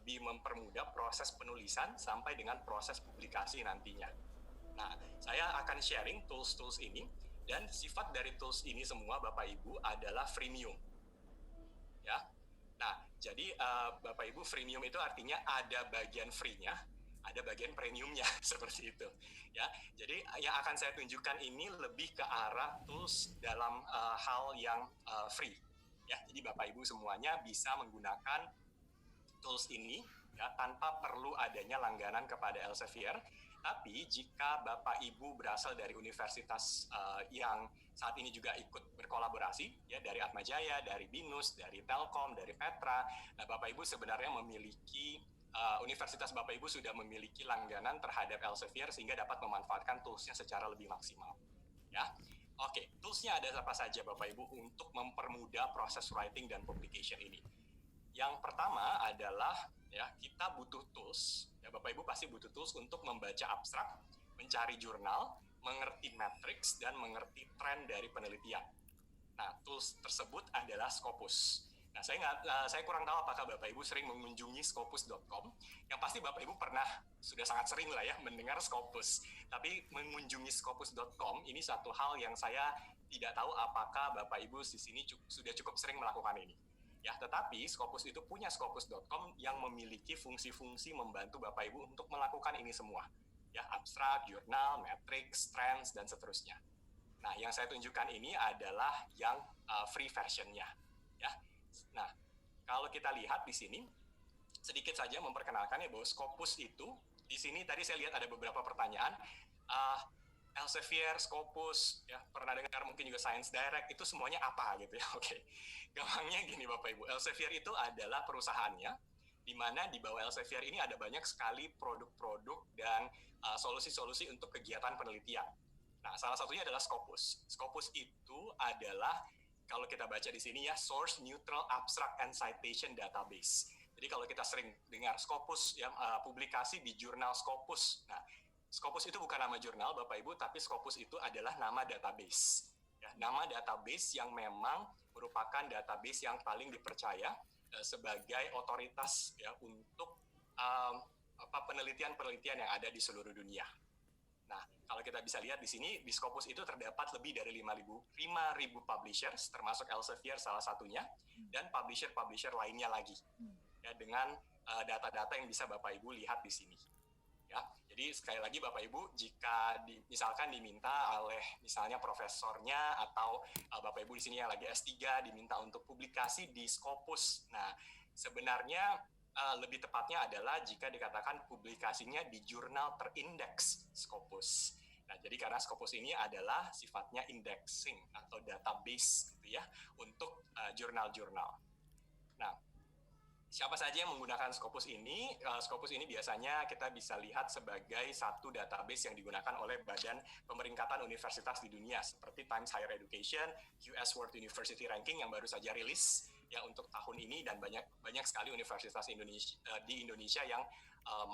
lebih mempermudah proses penulisan sampai dengan proses publikasi nantinya. Nah, saya akan sharing tools-tools ini, dan sifat dari tools ini semua Bapak Ibu adalah freemium. Ya. Nah, jadi Bapak Ibu, freemium itu artinya ada bagian free-nya, ada bagian premiumnya, seperti itu. Ya, jadi yang akan saya tunjukkan ini lebih ke arah tools dalam hal yang free. Ya, jadi Bapak Ibu semuanya bisa menggunakan tools ini ya tanpa perlu adanya langganan kepada Elsevier. Tapi jika Bapak Ibu berasal dari universitas yang saat ini juga ikut berkolaborasi, ya dari Atmajaya, dari BINUS, dari Telkom, dari Petra, nah Bapak Ibu sebenarnya memiliki universitas Bapak Ibu sudah memiliki langganan terhadap Elsevier sehingga dapat memanfaatkan toolsnya secara lebih maksimal. Ya, oke, toolsnya ada apa saja Bapak Ibu untuk mempermudah proses writing dan publication ini. Yang pertama adalah ya kita butuh tools, ya Bapak Ibu pasti butuh tools untuk membaca abstrak, mencari jurnal, mengerti matrix, dan mengerti tren dari penelitian. Nah, tools tersebut adalah Scopus. Nah, saya kurang tahu apakah Bapak Ibu sering mengunjungi scopus.com. Yang pasti Bapak Ibu sudah sangat sering lah ya mendengar Scopus. Tapi mengunjungi scopus.com ini satu hal yang saya tidak tahu apakah Bapak Ibu di sini sudah cukup sering melakukan ini. Ya, tetapi Scopus itu punya scopus.com yang memiliki fungsi-fungsi membantu Bapak Ibu untuk melakukan ini semua. Ya, abstrak, jurnal, matrix, trends, dan seterusnya. Nah, yang saya tunjukkan ini adalah yang free version-nya. Ya. Nah, kalau kita lihat di sini, sedikit saja memperkenalkan ya bahwa Scopus itu, di sini tadi saya lihat ada beberapa pertanyaan, Elsevier, Scopus, ya pernah dengar mungkin juga Science Direct, itu semuanya apa gitu ya? Oke, gampangnya gini Bapak Ibu, Elsevier itu adalah perusahaannya, di mana di bawah Elsevier ini ada banyak sekali produk-produk dan solusi-solusi untuk kegiatan penelitian. Nah, salah satunya adalah Scopus. Scopus itu adalah, kalau kita baca di sini ya, Source Neutral Abstract and Citation Database. Jadi kalau kita sering dengar Scopus, ya publikasi di jurnal Scopus. Nah, Scopus itu bukan nama jurnal Bapak Ibu, tapi Scopus itu adalah nama database. Ya, nama database yang memang merupakan database yang paling dipercaya sebagai otoritas ya untuk penelitian-penelitian yang ada di seluruh dunia. Nah, kalau kita bisa lihat di sini, di Scopus itu terdapat lebih dari 5.000 publishers, termasuk Elsevier salah satunya, dan publisher-publisher lainnya lagi. Ya, dengan data-data yang bisa Bapak Ibu lihat di sini. Ya, jadi sekali lagi Bapak Ibu, jika misalkan diminta oleh misalnya profesornya atau Bapak Ibu di sini yang lagi S3 diminta untuk publikasi di Scopus. Nah, sebenarnya lebih tepatnya adalah jika dikatakan publikasinya di jurnal terindeks Scopus. Nah, jadi karena Scopus ini adalah sifatnya indexing atau database gitu ya untuk jurnal-jurnal. Nah, siapa saja yang menggunakan Scopus ini? Scopus ini biasanya kita bisa lihat sebagai satu database yang digunakan oleh badan pemeringkatan universitas di dunia seperti Times Higher Education, US World University Ranking yang baru saja rilis ya untuk tahun ini, dan banyak sekali universitas di Indonesia yang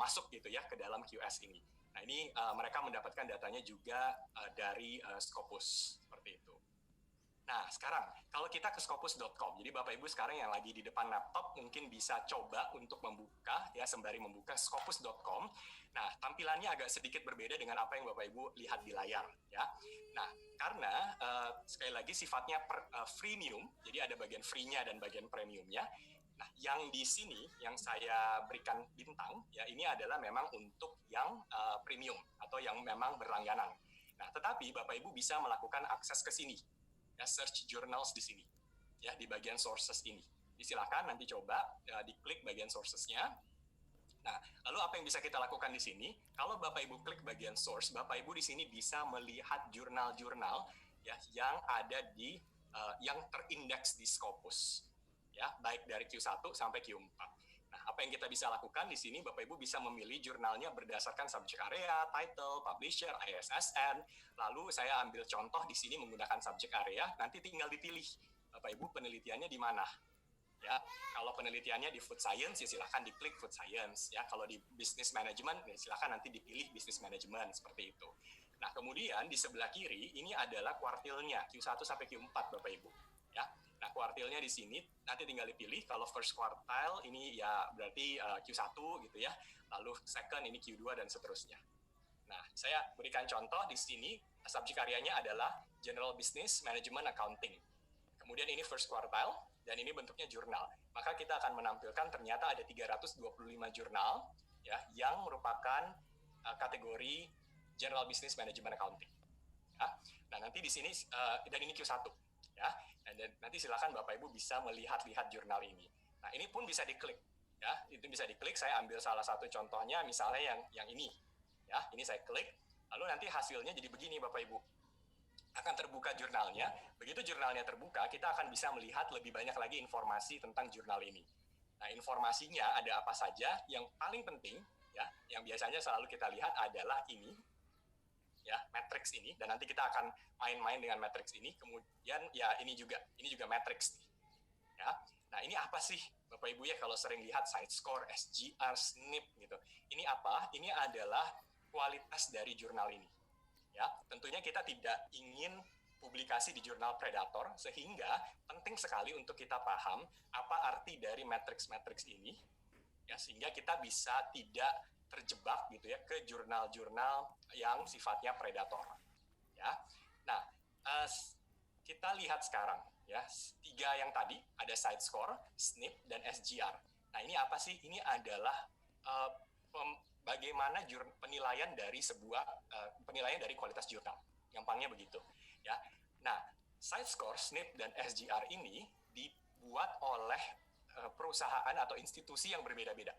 masuk gitu ya ke dalam QS ini. Nah, ini mereka mendapatkan datanya juga dari Scopus seperti itu. Nah, sekarang kalau kita ke scopus.com, jadi Bapak Ibu sekarang yang lagi di depan laptop mungkin bisa coba untuk membuka, ya sembari membuka scopus.com. Nah, tampilannya agak sedikit berbeda dengan apa yang Bapak Ibu lihat di layar, ya. Nah, karena sekali lagi sifatnya freemium, jadi ada bagian free-nya dan bagian premiumnya. Nah, yang di sini yang saya berikan bintang, ya ini adalah memang untuk yang premium atau yang memang berlangganan. Nah, tetapi Bapak Ibu bisa melakukan akses ke sini. Ya, search journals di sini, ya di bagian sources ini. Silakan nanti coba diklik bagian sources-nya. Nah, lalu apa yang bisa kita lakukan di sini? Kalau Bapak Ibu klik bagian source, Bapak Ibu di sini bisa melihat jurnal-jurnal ya yang ada di yang terindeks di Scopus, ya baik dari Q1 sampai Q4. Nah, apa yang kita bisa lakukan di sini, Bapak Ibu bisa memilih jurnalnya berdasarkan subject area, title, publisher, ISSN. Lalu saya ambil contoh di sini menggunakan subject area, nanti tinggal dipilih Bapak Ibu penelitiannya di mana. Ya, kalau penelitiannya di food science ya silahkan diklik food science. Ya, kalau di business management ya silahkan nanti dipilih business management seperti itu. Nah, kemudian di sebelah kiri ini adalah kuartilnya Q1 sampai Q4 Bapak Ibu. Ya. Nah, kuartilnya di sini nanti tinggal dipilih. Kalau first quartile ini ya berarti Q1 gitu ya. Lalu second ini Q2 dan seterusnya. Nah, saya berikan contoh di sini, subjek karyanya adalah General Business Management Accounting. Kemudian ini first quartile, dan ini bentuknya jurnal. Maka kita akan menampilkan ternyata ada 325 jurnal ya, yang merupakan kategori General Business Management Accounting. Ya. Nah, nanti di sini, dan ini Q1. Ya. Dan nanti silakan Bapak Ibu bisa melihat-lihat jurnal ini. Nah, ini pun bisa diklik. Ya, itu bisa diklik. Saya ambil salah satu contohnya, misalnya yang ini. Ya, ini saya klik, lalu nanti hasilnya jadi begini Bapak Ibu. Akan terbuka jurnalnya, begitu jurnalnya terbuka, kita akan bisa melihat lebih banyak lagi informasi tentang jurnal ini. Nah, informasinya ada apa saja, yang paling penting, ya, yang biasanya selalu kita lihat adalah ini, ya, matriks ini, dan nanti kita akan main-main dengan matriks ini, kemudian ya ini juga matriks. Ya. Nah, ini apa sih Bapak Ibu ya kalau sering lihat site score, SGR, SNP gitu. Ini apa? Ini adalah kualitas dari jurnal ini. Ya, tentunya kita tidak ingin publikasi di jurnal predator, sehingga penting sekali untuk kita paham apa arti dari matriks-matriks ini, ya, sehingga kita bisa tidak terjebak gitu ya ke jurnal-jurnal yang sifatnya predator. Ya, nah kita lihat sekarang ya 3 yang tadi ada site score, SNP dan SGR. Nah ini apa sih? Ini adalah bagaimana penilaian dari sebuah penilaian dari kualitas jurnal. Gampangnya begitu, ya. Nah, site score, SNP dan SGR ini dibuat oleh perusahaan atau institusi yang berbeda-beda.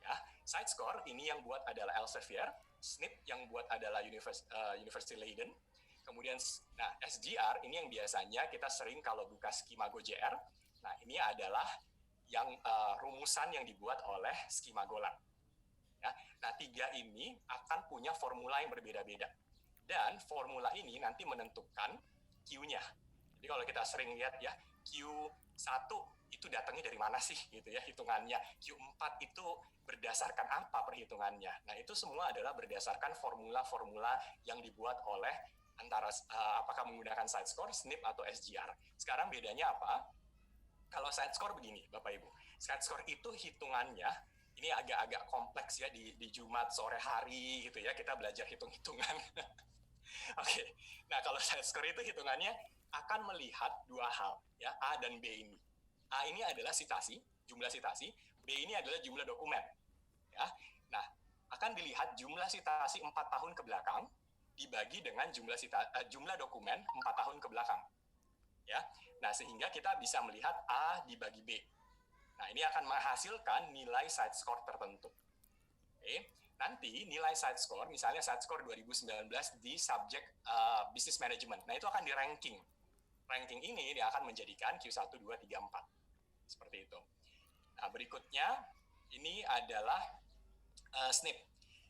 Ya, site score ini yang buat adalah Elsevier, SNP yang buat adalah University Leiden. Kemudian, nah SGR ini yang biasanya kita sering kalau buka Skimago JR. Nah, ini adalah yang rumusan yang dibuat oleh Skimagoland. Ya, nah 3 ini akan punya formula yang berbeda-beda. Dan formula ini nanti menentukan Q-nya. Jadi kalau kita sering lihat ya, Q1 itu datangnya dari mana sih gitu ya hitungannya. Q4 itu berdasarkan apa perhitungannya. Nah, itu semua adalah berdasarkan formula-formula yang dibuat oleh antara apakah menggunakan site score, SNP atau SGR. Sekarang bedanya apa? Kalau site score begini, Bapak Ibu. Site score itu hitungannya ini agak-agak kompleks ya di Jumat sore hari gitu ya, kita belajar hitung-hitungan. Oke. Nah, kalau site score itu hitungannya akan melihat 2 hal ya, A dan B ini. A ini adalah citasi, jumlah citasi, B ini adalah jumlah dokumen. Ya. Nah, akan dilihat jumlah citasi 4 tahun ke belakang dibagi dengan jumlah dokumen 4 tahun ke belakang. Ya. Nah, sehingga kita bisa melihat A dibagi B. Nah, ini akan menghasilkan nilai site score tertentu. Oke. Nanti nilai site score, misalnya site score 2019 di subjek business management. Nah, itu akan di ranking. Ranking ini dia akan menjadikan Q1, 2, 3, 4. Seperti itu. Nah, berikutnya ini adalah SNP.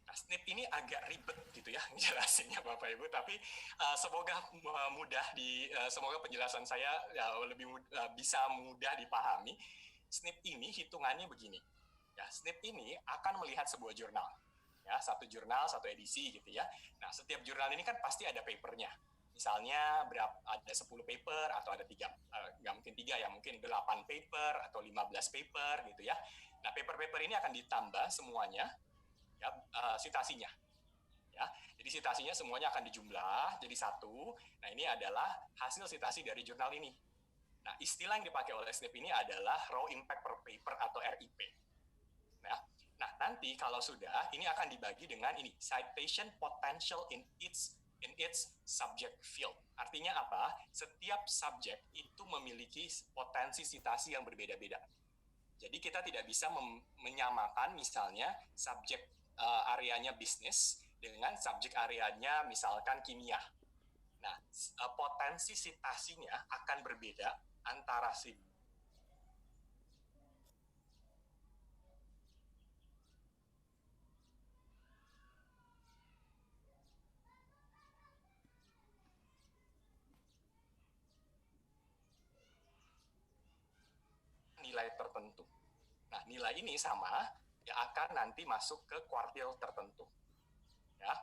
Nah, SNP ini agak ribet gitu ya jelasinnya Bapak Ibu, tapi semoga mudah semoga penjelasan saya bisa mudah dipahami. SNP ini hitungannya begini. Ya, SNP ini akan melihat sebuah jurnal. Ya, satu jurnal, satu edisi gitu ya. Nah, setiap jurnal ini kan pasti ada papernya. Misalnya ada 10 paper atau ada 3, nggak mungkin 3 ya, mungkin 8 paper atau 15 paper gitu ya. Nah, paper-paper ini akan ditambah semuanya ya, citasinya. Ya, jadi citasinya semuanya akan dijumlah jadi 1. Nah, ini adalah hasil citasi dari jurnal ini. Nah, istilah yang dipakai oleh SNP ini adalah Raw Impact per Paper atau RIP. Nah, nanti kalau sudah, ini akan dibagi dengan ini, Citation Potential in its subject field. Artinya apa? Setiap subjek itu memiliki potensi citasi yang berbeda-beda. Jadi kita tidak bisa menyamakan misalnya subjek areanya bisnis dengan subjek areanya misalkan kimia. Nah, potensi citasinya akan berbeda antara nilai tertentu. Nah, nilai ini sama yang akan nanti masuk ke kuartil tertentu. Ya.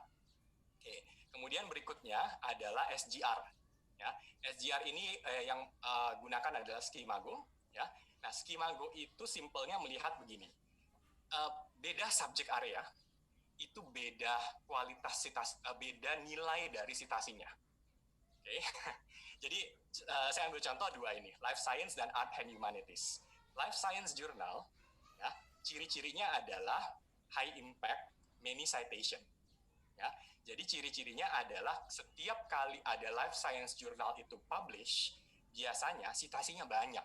Oke. Kemudian berikutnya adalah SGR. Ya, SGR ini yang gunakan adalah Skimago. Ya, nah Skimago itu simpelnya melihat begini, beda subjek area itu beda kualitas beda nilai dari citasinya. Oke, jadi saya ambil contoh dua ini, Life Science dan Art and Humanities. Life Science Journal, ya, ciri-cirinya adalah high impact, many citation. Ya, jadi ciri-cirinya adalah setiap kali ada Life Science Journal itu publish, biasanya citasinya banyak.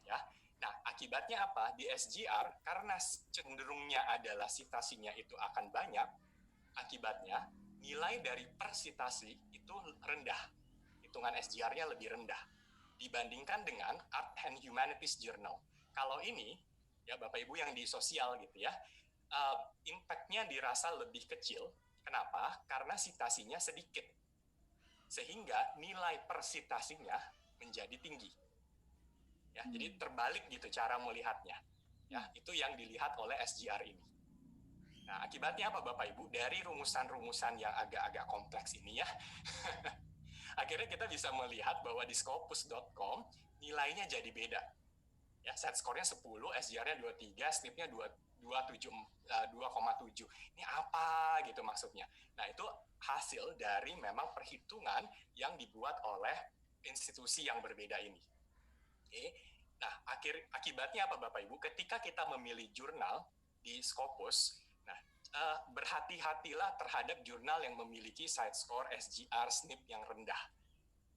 Ya, nah akibatnya apa? Di SGR karena cenderungnya adalah citasinya itu akan banyak, akibatnya nilai dari per citasi itu rendah, hitungan SGR-nya lebih rendah dibandingkan dengan Art and Humanities Journal. Kalau ini, ya Bapak Ibu yang di sosial gitu ya, impact-nya dirasa lebih kecil. Kenapa? Karena citasinya sedikit. Sehingga nilai per citasinya menjadi tinggi. Ya, jadi terbalik gitu cara melihatnya. Ya, itu yang dilihat oleh SGR ini. Nah, akibatnya apa Bapak Ibu? Dari rumusan-rumusan yang agak-agak kompleks ini ya, akhirnya kita bisa melihat bahwa di Scopus.com nilainya jadi beda. Ya, set skornya 10, SGR-nya 23, SNP-nya 2,7. Ini apa gitu maksudnya? Nah, itu hasil dari memang perhitungan yang dibuat oleh institusi yang berbeda ini. Oke. Nah, akibatnya apa Bapak Ibu? Ketika kita memilih jurnal di Scopus, nah, berhati-hatilah terhadap jurnal yang memiliki site score SGR SNP yang rendah.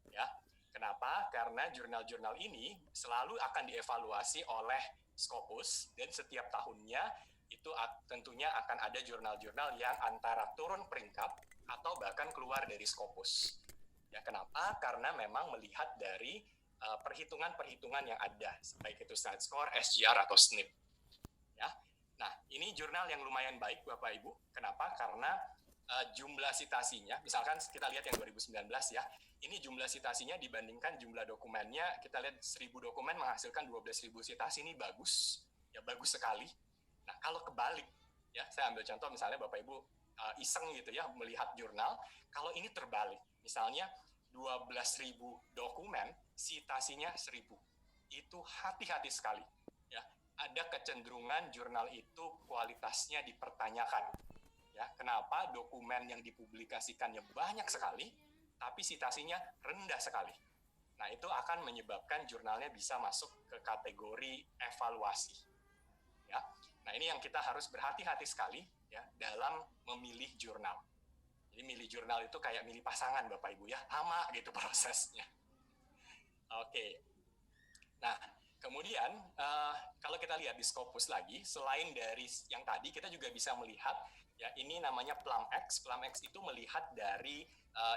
Ya. Kenapa? Karena jurnal-jurnal ini selalu akan dievaluasi oleh Scopus dan setiap tahunnya itu tentunya akan ada jurnal-jurnal yang antara turun peringkat atau bahkan keluar dari Scopus. Ya, kenapa? Karena memang melihat dari perhitungan-perhitungan yang ada, baik itu site score, SGR atau SNP. Ya. Nah, ini jurnal yang lumayan baik Bapak Ibu. Kenapa? Karena jumlah citasinya, misalkan kita lihat yang 2019 ya, ini jumlah citasinya dibandingkan jumlah dokumennya, kita lihat 1000 dokumen menghasilkan 12.000 citasi, ini bagus, ya bagus sekali. Nah, kalau kebalik, ya saya ambil contoh misalnya Bapak Ibu iseng gitu ya melihat jurnal, kalau ini terbalik, misalnya 12.000 dokumen, citasinya 1.000, itu hati-hati sekali. Ya, ada kecenderungan jurnal itu kualitasnya dipertanyakan. Ya, kenapa dokumen yang dipublikasikannya banyak sekali, tapi citasinya rendah sekali. Nah, itu akan menyebabkan jurnalnya bisa masuk ke kategori evaluasi. Ya, nah ini yang kita harus berhati-hati sekali ya dalam memilih jurnal. Jadi milih jurnal itu kayak milih pasangan Bapak Ibu ya, lama gitu prosesnya. Oke. Nah, kemudian kalau kita lihat di Scopus lagi, selain dari yang tadi, kita juga bisa melihat ya ini namanya PLUMX. PLUMX itu melihat dari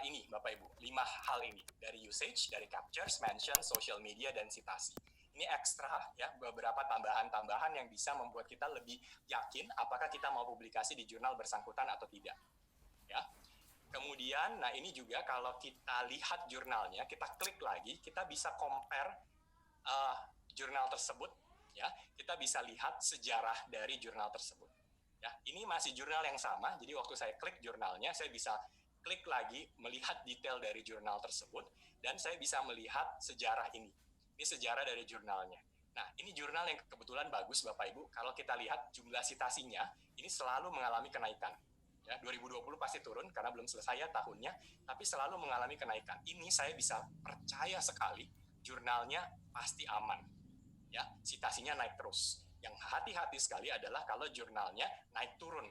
ini Bapak Ibu, 5 hal ini, dari usage, dari captures, mention, social media, dan citasi. Ini ekstra ya, beberapa tambahan-tambahan yang bisa membuat kita lebih yakin apakah kita mau publikasi di jurnal bersangkutan atau tidak. Ya. Kemudian, nah ini juga kalau kita lihat jurnalnya, kita klik lagi, kita bisa compare jurnal tersebut, ya, kita bisa lihat sejarah dari jurnal tersebut. Ya, ini masih jurnal yang sama, jadi waktu saya klik jurnalnya, saya bisa klik lagi melihat detail dari jurnal tersebut, dan saya bisa melihat sejarah ini. Ini sejarah dari jurnalnya. Nah, ini jurnal yang kebetulan bagus Bapak Ibu, kalau kita lihat jumlah citasinya, ini selalu mengalami kenaikan. Ya, 2020 pasti turun karena belum selesai ya tahunnya, tapi selalu mengalami kenaikan. Ini saya bisa percaya sekali jurnalnya pasti aman. Ya, citasinya naik terus. Yang hati-hati sekali adalah kalau jurnalnya naik turun.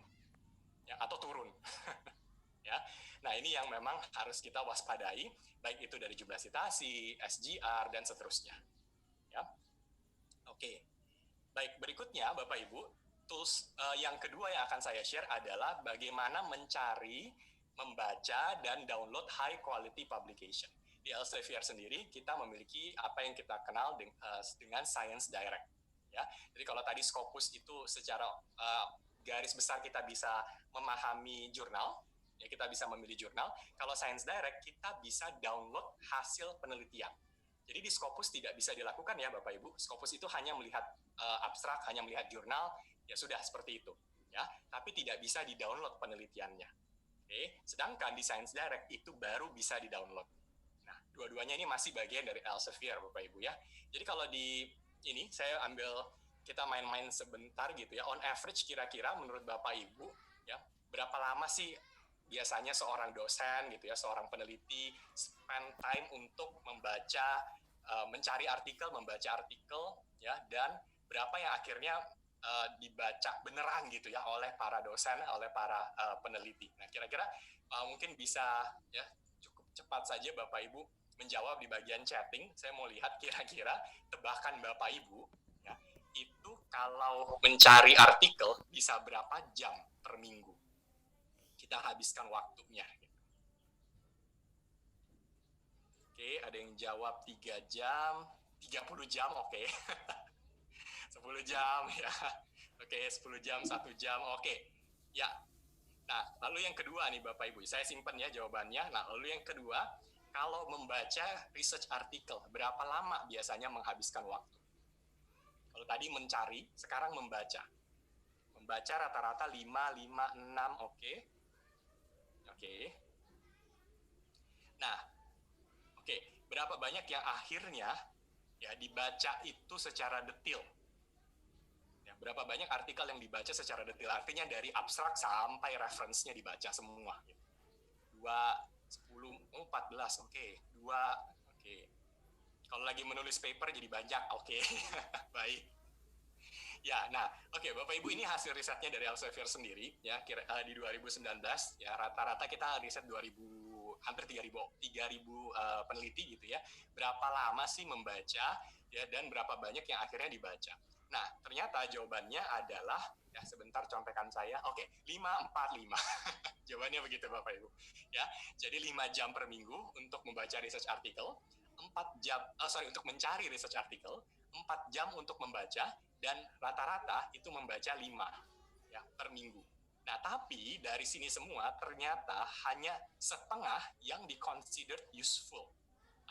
Ya, atau turun. Ya. Nah, ini yang memang harus kita waspadai, baik itu dari jumlah citasi, SGR dan seterusnya. Ya. Oke. Baik, berikutnya Bapak Ibu, tools yang kedua yang akan saya share adalah bagaimana mencari, membaca, dan download high quality publication. Di Elsevier sendiri, kita memiliki apa yang kita kenal dengan Science Direct. Ya, jadi kalau tadi Scopus itu secara garis besar kita bisa memahami jurnal, ya kita bisa memilih jurnal. Kalau Science Direct, kita bisa download hasil penelitian. Jadi di Scopus tidak bisa dilakukan ya Bapak Ibu. Scopus itu hanya melihat abstrak, hanya melihat jurnal, ya sudah seperti itu. Ya, tapi tidak bisa di-download penelitiannya. Oke, sedangkan di Science Direct itu baru bisa di-download. Nah, dua-duanya ini masih bagian dari Elsevier, Bapak Ibu ya. Jadi kalau di ini saya ambil, kita main-main sebentar gitu ya. On average kira-kira menurut Bapak Ibu ya, berapa lama sih biasanya seorang dosen gitu ya, seorang peneliti spend time untuk membaca, mencari artikel, membaca artikel ya, dan berapa yang akhirnya dibaca beneran gitu ya oleh para dosen, oleh para peneliti. Nah, kira-kira mungkin bisa ya cukup cepat saja Bapak Ibu menjawab di bagian chatting. Saya mau lihat kira-kira tebakan Bapak Ibu ya, itu kalau mencari artikel bisa berapa jam per minggu kita habiskan waktunya. Oke, ada yang jawab 3 jam, 30 jam, oke. 10 jam ya. Oke, 10 jam, 1 jam, oke. Ya. Nah, lalu yang kedua nih Bapak Ibu, saya simpen ya jawabannya. Nah, lalu yang kedua, kalau membaca research artikel, berapa lama biasanya menghabiskan waktu? Kalau tadi mencari, sekarang membaca. Membaca rata-rata 5, 6, oke. Oke. Nah, oke, berapa banyak yang akhirnya ya dibaca itu secara detail? Ya, berapa banyak artikel yang dibaca secara detail? Artinya dari abstrak sampai referensinya dibaca semua. 2, 10, 14, oke. 2, oke. Kalau lagi menulis paper jadi banyak, oke. Baik. Ya, nah, oke, Bapak Ibu, ini hasil risetnya dari Elsevier sendiri ya, di 2019 ya, rata-rata kita riset 2000, hampir 3.000 peneliti gitu ya. Berapa lama sih membaca ya, dan berapa banyak yang akhirnya dibaca. Nah, ternyata jawabannya adalah ya, sebentar contekan saya. Oke, 545. Jawabannya begitu Bapak Ibu. Ya, jadi 5 jam per minggu untuk membaca research artikel, 4 jam untuk mencari research artikel, 4 jam untuk membaca, dan rata-rata itu membaca 5 ya per minggu. Nah, tapi dari sini semua ternyata hanya setengah yang di-considered useful.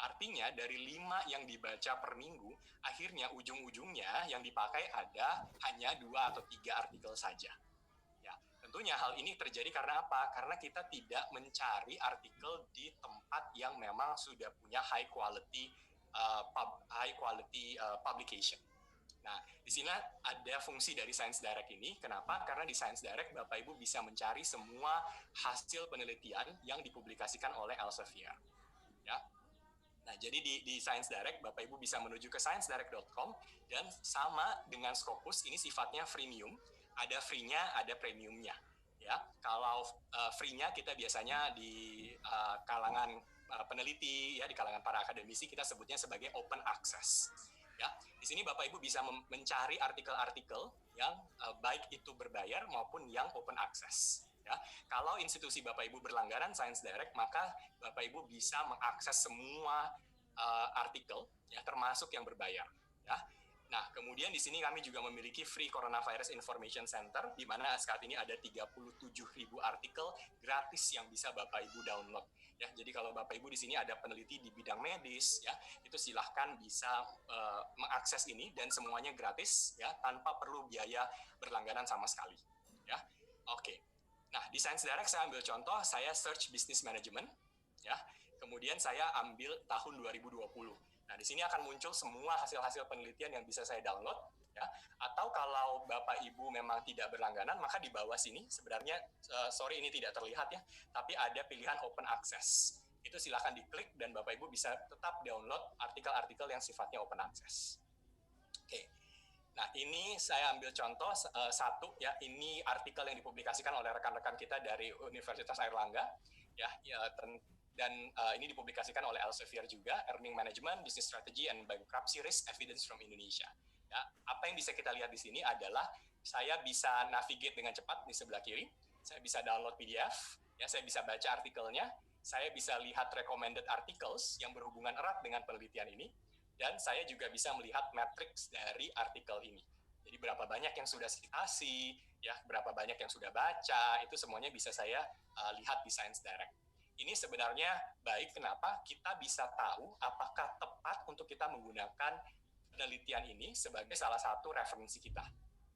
Artinya dari 5 yang dibaca per minggu, akhirnya ujung-ujungnya yang dipakai ada hanya 2 atau 3 artikel saja. Ya, tentunya hal ini terjadi karena apa? Karena kita tidak mencari artikel di tempat yang memang sudah punya high quality publication. Nah, di sini ada fungsi dari Science Direct ini. Kenapa? Karena di Science Direct Bapak Ibu bisa mencari semua hasil penelitian yang dipublikasikan oleh Elsevier. Ya. Nah, jadi di Science Direct Bapak Ibu bisa menuju ke sciencedirect.com, dan sama dengan Scopus ini sifatnya freemium. Ada free-nya, ada premium-nya. Ya, kalau free-nya kita biasanya di kalangan peneliti ya, di kalangan para akademisi kita sebutnya sebagai open access. Ya, di sini Bapak Ibu bisa mencari artikel-artikel yang baik itu berbayar maupun yang open access. Ya, kalau institusi Bapak Ibu berlangganan Science Direct, maka Bapak Ibu bisa mengakses semua artikel, ya, termasuk yang berbayar. Ya. Nah, kemudian di sini kami juga memiliki Free Coronavirus Information Center, di mana saat ini ada 37.000 artikel gratis yang bisa Bapak Ibu download. Ya, jadi kalau Bapak Ibu di sini ada peneliti di bidang medis, ya, itu silahkan bisa mengakses ini, dan semuanya gratis, ya, tanpa perlu biaya berlangganan sama sekali. Ya, oke. Nah, di Science Direct saya ambil contoh, saya search business management, ya. Kemudian saya ambil tahun 2020. Nah, di sini akan muncul semua hasil-hasil penelitian yang bisa saya download, ya. Atau kalau Bapak Ibu memang tidak berlangganan, maka di bawah sini sebenarnya, sorry ini tidak terlihat ya, tapi ada pilihan open access. Itu silakan diklik dan Bapak Ibu bisa tetap download artikel-artikel yang sifatnya open access. Oke. Nah, ini saya ambil contoh satu ya, ini artikel yang dipublikasikan oleh rekan-rekan kita dari Universitas Airlangga ya, dan ini dipublikasikan oleh Elsevier juga, Earning Management, Business Strategy and Bankruptcy Risk Evidence from Indonesia. Ya, apa yang bisa kita lihat di sini adalah saya bisa navigate dengan cepat di sebelah kiri, saya bisa download PDF, ya, saya bisa baca artikelnya, saya bisa lihat recommended articles yang berhubungan erat dengan penelitian ini, dan saya juga bisa melihat matriks dari artikel ini. Jadi berapa banyak yang sudah citasi, ya, berapa banyak yang sudah baca, itu semuanya bisa saya lihat di Science Direct. Ini sebenarnya baik, kenapa? Kita bisa tahu apakah tepat untuk kita menggunakan penelitian ini sebagai salah satu referensi kita.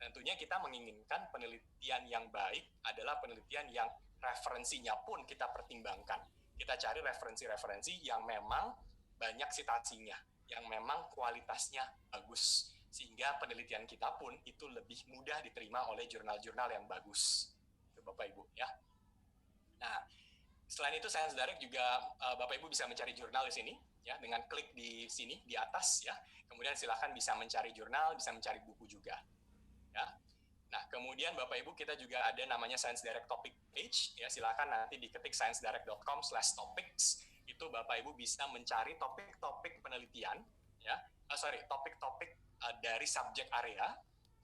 Tentunya kita menginginkan penelitian yang baik adalah penelitian yang referensinya pun kita pertimbangkan. Kita cari referensi-referensi yang memang banyak citasinya, yang memang kualitasnya bagus. Sehingga penelitian kita pun itu lebih mudah diterima oleh jurnal-jurnal yang bagus. Itu Bapak Ibu ya. Nah, selain itu Science Direct juga Bapak Ibu bisa mencari jurnal di sini ya dengan klik di sini di atas ya. Kemudian silakan bisa mencari jurnal, bisa mencari buku juga. Ya. Nah, kemudian Bapak Ibu kita juga ada namanya Science Direct Topic Page ya. Silakan nanti diketik sciencedirect.com/topics. Itu Bapak Ibu bisa mencari topik-topik penelitian ya. Topik-topik dari subjek area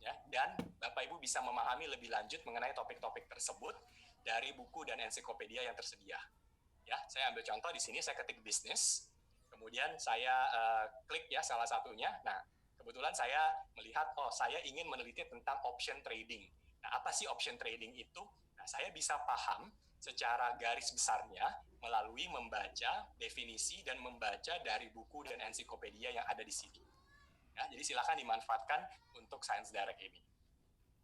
ya, dan Bapak Ibu bisa memahami lebih lanjut mengenai topik-topik tersebut dari buku dan ensiklopedia yang tersedia. Ya, saya ambil contoh di sini, saya ketik bisnis, kemudian saya klik ya salah satunya. Nah, kebetulan saya melihat, saya ingin meneliti tentang option trading. Nah, apa sih option trading itu? Nah, saya bisa paham secara garis besarnya melalui membaca definisi dan membaca dari buku dan ensiklopedia yang ada di sini. Ya, jadi silakan dimanfaatkan untuk Science Direct ini.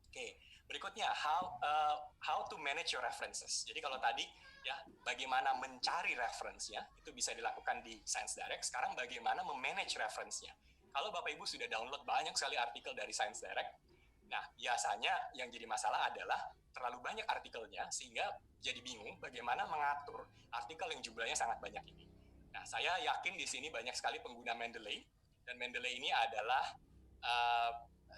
Oke, berikutnya how to manage your references. Jadi kalau tadi ya bagaimana mencari referensinya itu bisa dilakukan di Science Direct. Sekarang bagaimana memanage referensinya. Kalau Bapak Ibu sudah download banyak sekali artikel dari Science Direct, nah biasanya yang jadi masalah adalah terlalu banyak artikelnya sehingga jadi bingung bagaimana mengatur artikel yang jumlahnya sangat banyak ini. Nah, saya yakin di sini banyak sekali pengguna Mendeley, dan Mendeley ini adalah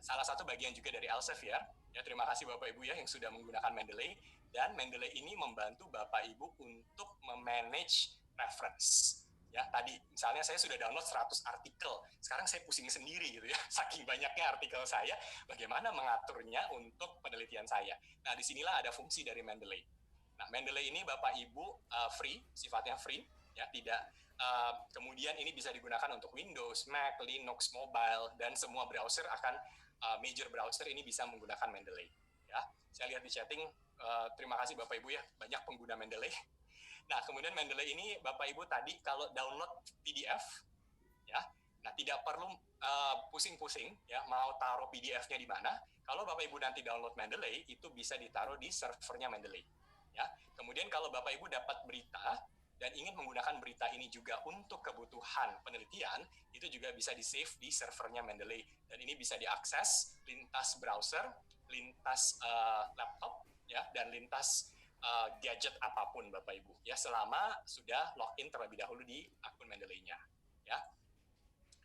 salah satu bagian juga dari Elsevier. Ya, terima kasih Bapak Ibu ya yang sudah menggunakan Mendeley, dan Mendeley ini membantu Bapak Ibu untuk memanage reference. Ya, tadi misalnya saya sudah download 100 artikel, sekarang saya pusing sendiri gitu ya, saking banyaknya artikel saya, bagaimana mengaturnya untuk penelitian saya. Nah, disinilah ada fungsi dari Mendeley. Nah, Mendeley ini Bapak Ibu free, sifatnya free, ya, tidak kemudian ini bisa digunakan untuk Windows, Mac, Linux, mobile, dan semua browser akan major browser ini bisa menggunakan Mendeley. Ya, saya lihat di chatting, terima kasih Bapak Ibu ya, banyak pengguna Mendeley. Nah, kemudian Mendeley ini Bapak Ibu tadi kalau download PDF, ya, nah tidak perlu pusing-pusing ya mau taruh PDF-nya di mana. Kalau Bapak Ibu nanti download Mendeley, itu bisa ditaruh di servernya Mendeley. Ya, kemudian kalau Bapak Ibu dapat berita dan ingin menggunakan berita ini juga untuk kebutuhan penelitian, itu juga bisa di-save di servernya Mendeley. Dan ini bisa diakses lintas browser, lintas laptop, ya, dan lintas gadget apapun Bapak Ibu. Ya, selama sudah login terlebih dahulu di akun Mendeley-nya. Ya.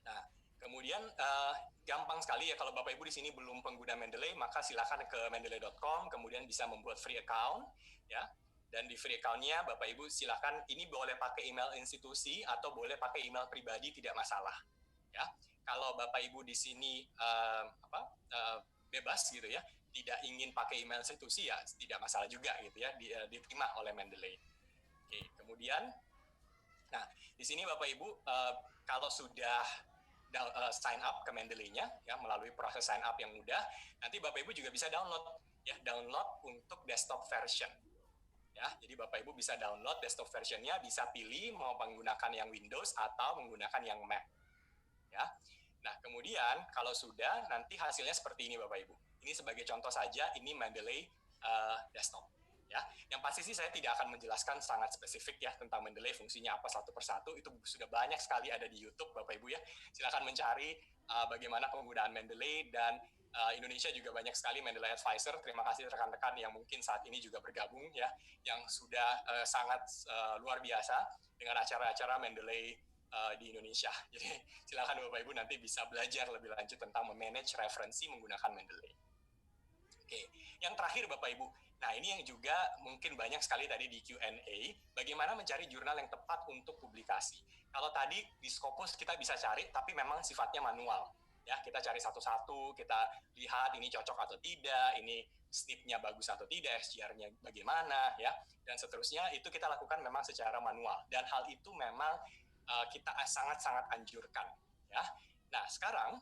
Nah, kemudian gampang sekali ya kalau Bapak Ibu di sini belum pengguna Mendeley, maka silakan ke mendeley.com, kemudian bisa membuat free account, ya. Dan di free account-nya Bapak Ibu silakan, ini boleh pakai email institusi atau boleh pakai email pribadi, tidak masalah. Ya, kalau Bapak Ibu di sini bebas gitu ya, tidak ingin pakai email institusi ya tidak masalah juga gitu ya, diterima oleh Mendeley. Oke, kemudian, nah di sini Bapak Ibu kalau sudah sign up ke Mendeley-nya ya melalui proses sign up yang mudah, nanti Bapak Ibu juga bisa download ya, download untuk desktop version. Ya, jadi Bapak Ibu bisa download desktop versionnya, bisa pilih mau menggunakan yang Windows atau menggunakan yang Mac. Ya. Nah, kemudian kalau sudah, nanti hasilnya seperti ini Bapak Ibu. Ini sebagai contoh saja, ini Mendeley desktop. Ya, yang pasti sih saya tidak akan menjelaskan sangat spesifik ya tentang Mendeley fungsinya apa satu persatu, itu sudah banyak sekali ada di YouTube Bapak Ibu ya. Silakan mencari bagaimana penggunaan Mendeley, dan Indonesia juga banyak sekali Mendeley Advisor. Terima kasih rekan-rekan yang mungkin saat ini juga bergabung ya, yang sudah sangat luar biasa dengan acara-acara Mendeley di Indonesia. Jadi silakan Bapak Ibu nanti bisa belajar lebih lanjut tentang memanage referensi menggunakan Mendeley. Oke, yang terakhir Bapak Ibu. Nah, ini yang juga mungkin banyak sekali tadi di Q&A, bagaimana mencari jurnal yang tepat untuk publikasi. Kalau tadi di Scopus kita bisa cari, tapi memang sifatnya manual. Ya, kita cari satu-satu, kita lihat ini cocok atau tidak, ini SNP-nya bagus atau tidak, SGR-nya bagaimana, ya, dan seterusnya. Itu kita lakukan memang secara manual, dan hal itu memang kita sangat-sangat anjurkan. Ya. Nah, sekarang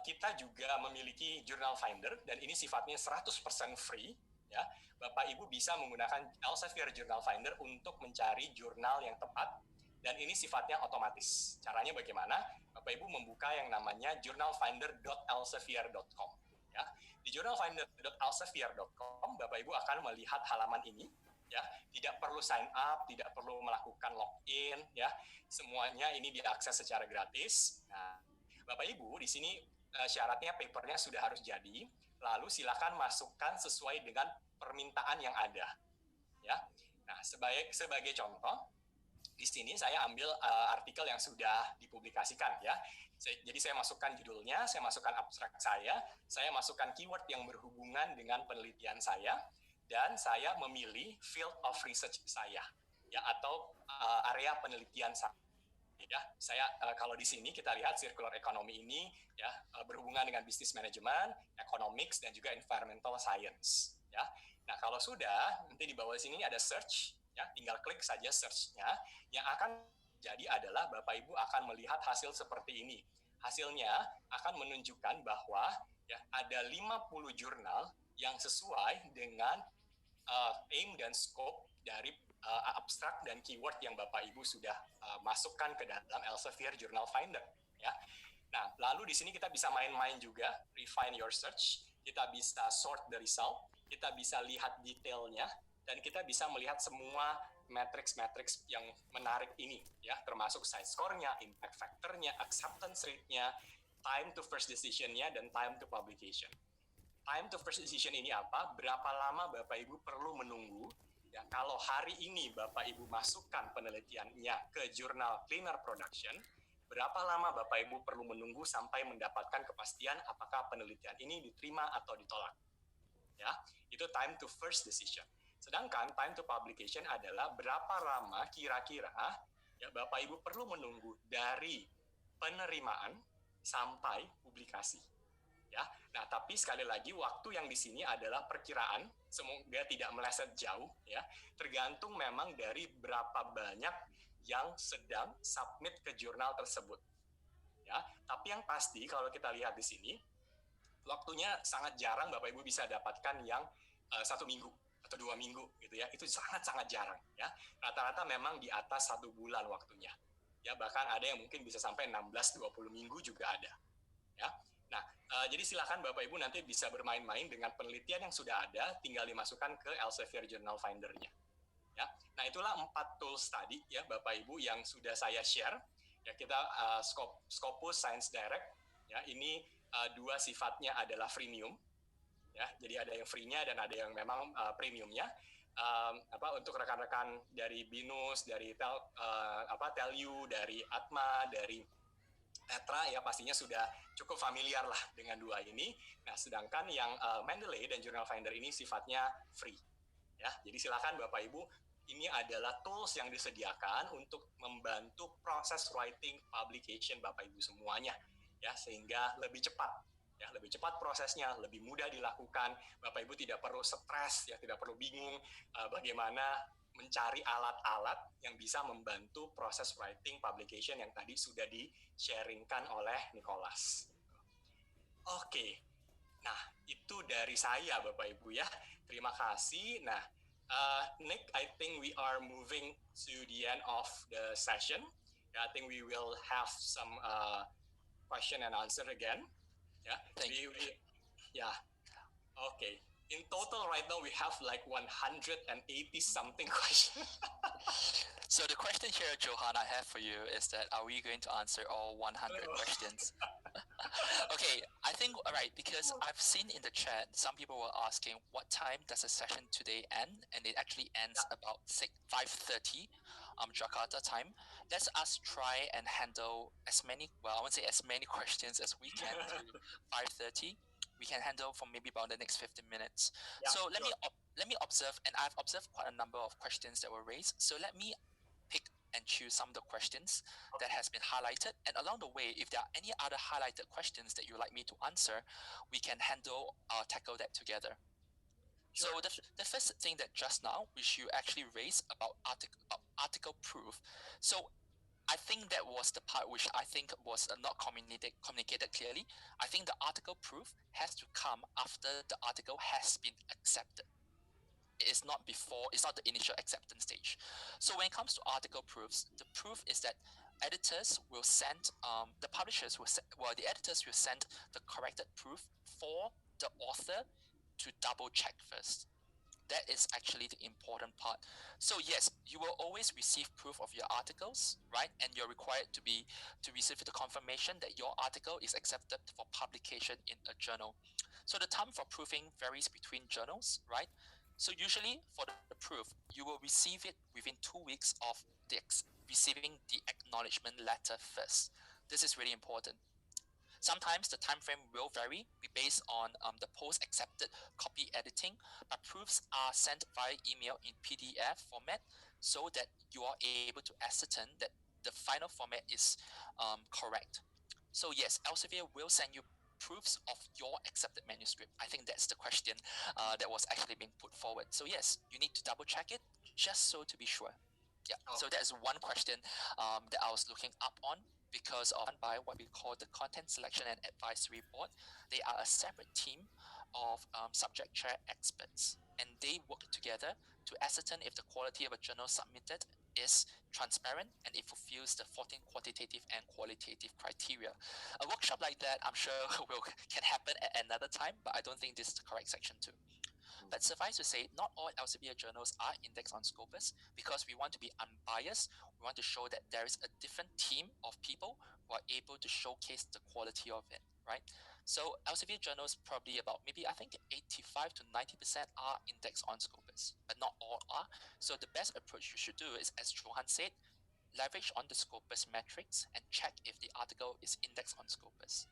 kita juga memiliki Journal Finder, dan ini sifatnya 100% free. Ya, Bapak Ibu bisa menggunakan Elsevier Journal Finder untuk mencari jurnal yang tepat, dan ini sifatnya otomatis. Caranya bagaimana? Bapak Ibu membuka yang namanya journalfinder.elsevier.com. Ya, di journalfinder.elsevier.com Bapak Ibu akan melihat halaman ini. ya, tidak perlu sign up, tidak perlu melakukan login, ya, semuanya ini diakses secara gratis. Nah, Bapak Ibu di sini syaratnya papernya sudah harus jadi, lalu silakan masukkan sesuai dengan permintaan yang ada, ya. Nah, sebagai contoh, di sini saya ambil artikel yang sudah dipublikasikan, ya. Jadi saya masukkan judulnya, saya masukkan abstrak saya masukkan keyword yang berhubungan dengan penelitian saya, dan saya memilih field of research saya, ya, atau area penelitian saya. Ya, saya kalau di sini kita lihat circular economy ini, ya, berhubungan dengan business management, economics, dan juga environmental science, ya. Nah, kalau sudah, nanti di bawah sini ada search, ya, tinggal klik saja search-nya. Yang akan jadi adalah Bapak Ibu akan melihat hasil seperti ini. Hasilnya akan menunjukkan bahwa, ya, ada 50 jurnal yang sesuai dengan aim dan scope dari abstrak dan keyword yang Bapak Ibu sudah masukkan ke dalam Elsevier Journal Finder, ya. Nah, lalu di sini kita bisa main-main juga, refine your search, kita bisa sort the result, kita bisa lihat detailnya, dan kita bisa melihat semua matrix-matrix yang menarik ini, ya, termasuk size score-nya, impact factor-nya, acceptance rate-nya, time to first decision-nya, dan time to publication. Time to first decision ini apa? Berapa lama Bapak Ibu perlu menunggu? Ya, kalau hari ini Bapak Ibu masukkan penelitiannya ke jurnal Cleaner Production, berapa lama Bapak Ibu perlu menunggu sampai mendapatkan kepastian apakah penelitian ini diterima atau ditolak? Ya, itu time to first decision. Sedangkan time to publication adalah berapa lama kira-kira, ya, Bapak Ibu perlu menunggu dari penerimaan sampai publikasi. Ya, nah tapi sekali lagi waktu yang di sini adalah perkiraan, semoga tidak meleset jauh, ya. Tergantung memang dari berapa banyak yang sedang submit ke jurnal tersebut, ya. Tapi yang pasti kalau kita lihat di sini, waktunya sangat jarang Bapak Ibu bisa dapatkan yang 1 minggu atau 2 minggu, gitu ya. Itu sangat-sangat jarang, ya. Rata-rata memang di atas 1 bulan waktunya, ya. Bahkan ada yang mungkin bisa sampai 16-20 minggu juga ada, ya. Nah, jadi silakan Bapak Ibu nanti bisa bermain-main dengan penelitian yang sudah ada, tinggal dimasukkan ke Elsevier Journal Finder-nya. Ya, nah itulah 4 tools tadi, ya Bapak Ibu, yang sudah saya share. Ya, kita Scopus Science Direct, ya, ini dua sifatnya adalah freemium, ya. Jadi ada yang free-nya dan ada yang memang premiumnya. Untuk rekan-rekan dari BINUS, dari TELU, dari ATMA, dari Tetra, ya pastinya sudah cukup familiar lah dengan dua ini. Nah, sedangkan yang Mendeley dan Journal Finder ini sifatnya free, ya. Jadi silakan Bapak Ibu, ini adalah tools yang disediakan untuk membantu proses writing publication Bapak Ibu semuanya, ya, sehingga lebih cepat, ya, lebih cepat prosesnya, lebih mudah dilakukan. Bapak Ibu tidak perlu stres, ya, tidak perlu bingung bagaimana mencari alat-alat yang bisa membantu proses writing publication yang tadi sudah di-sharingkan oleh Nicholas. Oke, nah itu dari saya Bapak Ibu, ya. Terima kasih. Nah, Nick, I think we are moving to the end of the session. I think we will have some question and answer again. Yeah, Thank you. Yeah. Okay. In total, right now we have like 180 something questions. So the question here, Johan, I have for you is that are we going to answer all 100 questions? Okay, I think, all right, because I've seen in the chat, some people were asking what time does the session today end? And it actually ends about 5:30 Jakarta time. Let's us try and handle as many, well, I won't say as many questions as we can to 5:30. We can handle for maybe about the next 15 minutes. Yeah, so let sure. me observe, and I've observed quite a number of questions that were raised. So let me pick and choose some of the questions that has been highlighted. And along the way, if there are any other highlighted questions that you'd like me to answer, we can tackle that together. Sure. So the first thing that just now, which you actually raised about article proof. So I think that was the part which I think was not communicated clearly. I think the article proof has to come after the article has been accepted. It's not before, it's not the initial acceptance stage. So when it comes to article proofs, the proof is that editors will send, the editors will send the corrected proof for the author to double check first. That is actually the important part. So yes, you will always receive proof of your articles, right? And you're required to receive the confirmation that your article is accepted for publication in a journal. So the time for proofing varies between journals, right? So usually for the proof, you will receive it within 2 weeks of receiving the acknowledgement letter first. This is really important. Sometimes the time frame will vary based on the post accepted copy editing, but proofs are sent via email in PDF format so that you are able to ascertain that the final format is correct. So yes, Elsevier will send you proofs of your accepted manuscript. I think that's the question that was actually being put forward. So yes, you need to double check it just so to be sure. Yeah. So that's one question that I was looking up on because of by what we call the Content Selection and Advisory Board. They are a separate team of subject chair experts, and they work together to ascertain if the quality of a journal submitted is transparent and it fulfills the 14 quantitative and qualitative criteria. A workshop like that, I'm sure, can happen at another time, but I don't think this is the correct section too. But suffice to say, not all Elsevier journals are indexed on Scopus because we want to be unbiased. We want to show that there is a different team of people who are able to showcase the quality of it, right? So Elsevier journals probably about maybe I think 85 to 90% are indexed on Scopus, but not all are. So the best approach you should do is, as Johan said, leverage on the Scopus metrics and check if the article is indexed on Scopus.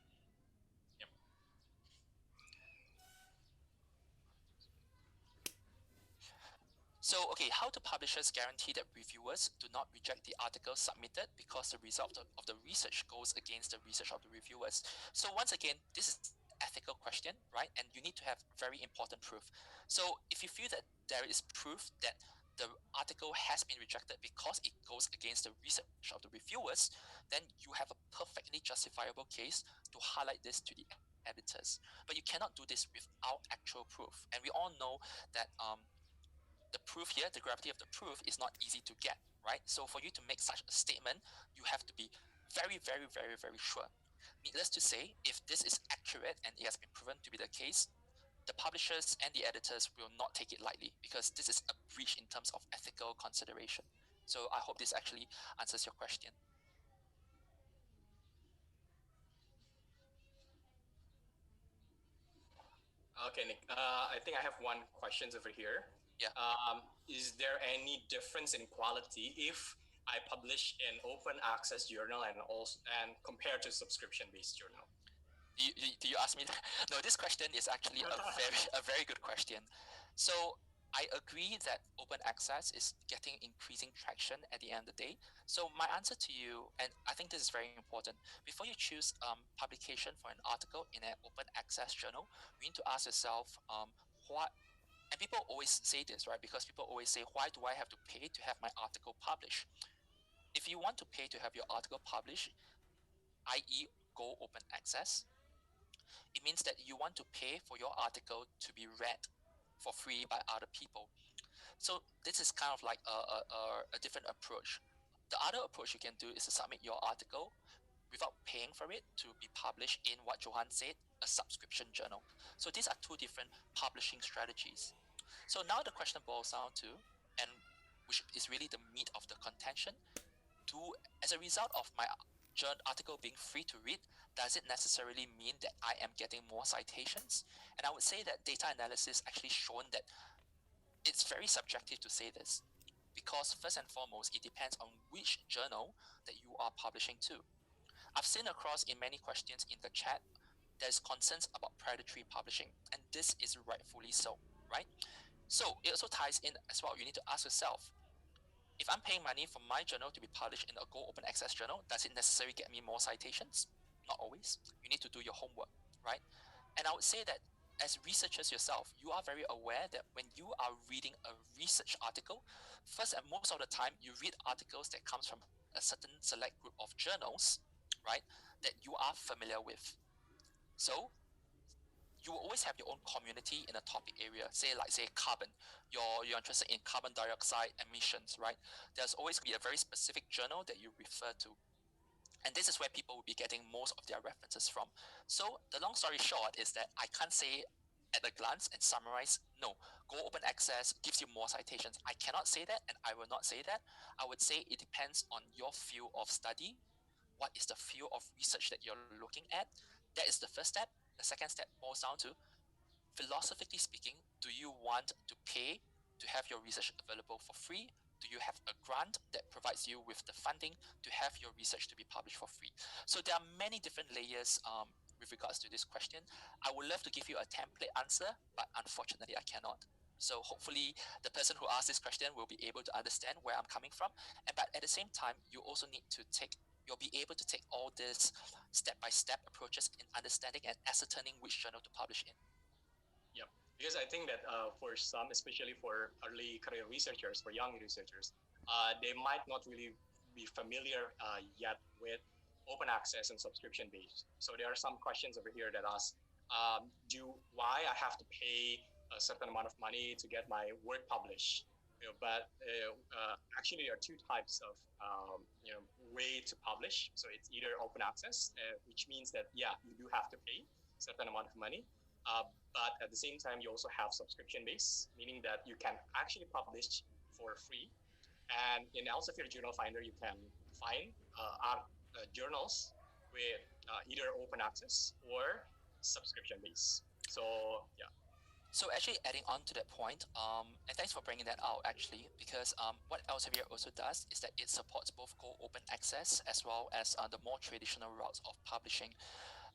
So, okay, how do publishers guarantee that reviewers do not reject the article submitted because the result of the research goes against the research of the reviewers? So once again, this is an ethical question, right? And you need to have very important proof. So if you feel that there is proof that the article has been rejected because it goes against the research of the reviewers, then you have a perfectly justifiable case to highlight this to the editors. But you cannot do this without actual proof. And we all know that the proof here, the gravity of the proof is not easy to get, right? So for you to make such a statement, you have to be very, very, very, very sure. Needless to say, if this is accurate and it has been proven to be the case, the publishers and the editors will not take it lightly because this is a breach in terms of ethical consideration. So I hope this actually answers your question. Okay, Nick. I think I have one question over here. Yeah. Is there any difference in quality if I publish an open access journal and compared to subscription-based journal? Do you ask me that? No, this question is actually a very good question. So I agree that open access is getting increasing traction at the end of the day. So my answer to you, and I think this is very important, before you choose publication for an article in an open access journal, you need to ask yourself what. And people always say this, right? Because people always say, why do I have to pay to have my article published? If you want to pay to have your article published, i.e., go open access, it means that you want to pay for your article to be read for free by other people. So this is kind of like a different approach. The other approach you can do is to submit your article without paying for it to be published in what Johan said, a subscription journal. So these are two different publishing strategies. So now the question boils down to, and which is really the meat of the contention, as a result of my article being free to read, does it necessarily mean that I am getting more citations? And I would say that data analysis actually shown that it's very subjective to say this, because first and foremost, it depends on which journal that you are publishing to. I've seen across in many questions in the chat, there's concerns about predatory publishing, and this is rightfully so, right? So it also ties in as well. You need to ask yourself, if I'm paying money for my journal to be published in a Go Open Access journal, does it necessarily get me more citations? Not always. You need to do your homework, right? And I would say that as researchers yourself, you are very aware that when you are reading a research article, first and most of the time, you read articles that comes from a certain select group of journals, right, that you are familiar with. So you will always have your own community in a topic area. Say carbon. You're interested in carbon dioxide emissions, right? There's always be a very specific journal that you refer to. And this is where people will be getting most of their references from. So the long story short is that I can't say at a glance and summarize. No, Go Open Access gives you more citations. I cannot say that, and I will not say that. I would say it depends on your field of study. What is the field of research that you're looking at? That is the first step. The second step boils down to, philosophically speaking, do you want to pay to have your research available for free? Do you have a grant that provides you with the funding to have your research to be published for free? So there are many different layers with regards to this question. I would love to give you a template answer, but unfortunately I cannot. So hopefully the person who asked this question will be able to understand where I'm coming from. But at the same time, you also need to you'll be able to take all these step-by-step approaches in understanding and ascertaining which journal to publish in. Yep. Because I think that for some, especially for early career researchers, for young researchers, they might not really be familiar yet with open access and subscription based. So there are some questions over here that ask, why I have to pay a certain amount of money to get my work published? But actually, there are two types of way to publish. So it's either open access, which means that you do have to pay a certain amount of money. But at the same time, you also have subscription base, meaning that you can actually publish for free. And in Elsevier Journal Finder, you can find journals with either open access or subscription base. So yeah. So actually adding on to that point, and thanks for bringing that out actually, because what Elsevier also does is that it supports both Go Open Access as well as the more traditional routes of publishing.